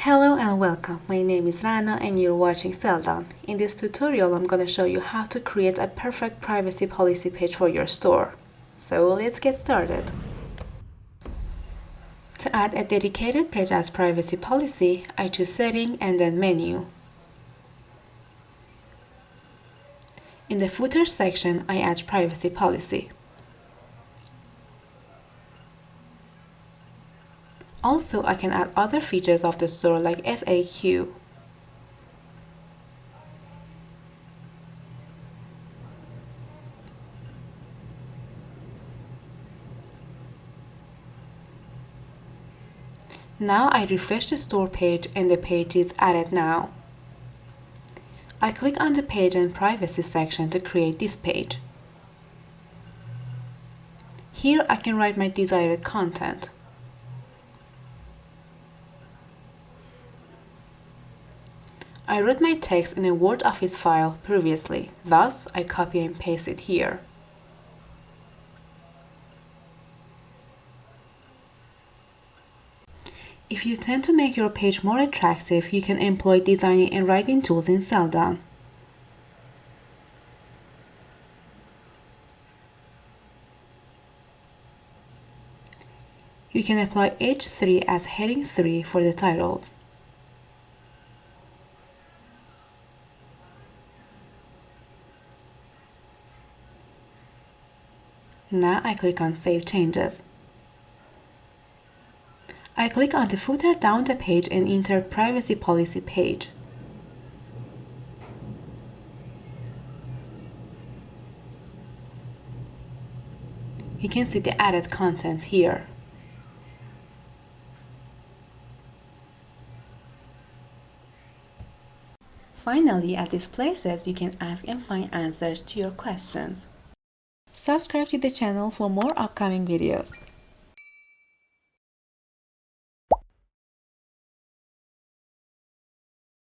Hello and welcome, my name is Rana and you're watching Selldone. In this tutorial I'm going to show you how to create a perfect privacy policy page for your store. So let's get started. To add a dedicated page as privacy policy, I choose Setting and then Menu. In the footer section, I add privacy policy. Also, I can add other features of the store like FAQ. Now I refresh the store page and the page is added now. I click on the Page and Privacy section to create this page. Here I can write my desired content. I wrote my text in a Word Office file previously, thus I copy and paste it here. If you tend to make your page more attractive, you can employ designing and writing tools in Selldone. You can apply H3 as heading 3 for the titles. Now I click on Save Changes. I click on the footer down the page and enter Privacy Policy page. You can see the added content here. Finally, at these places, you can ask and find answers to your questions. Subscribe to the channel for more upcoming videos.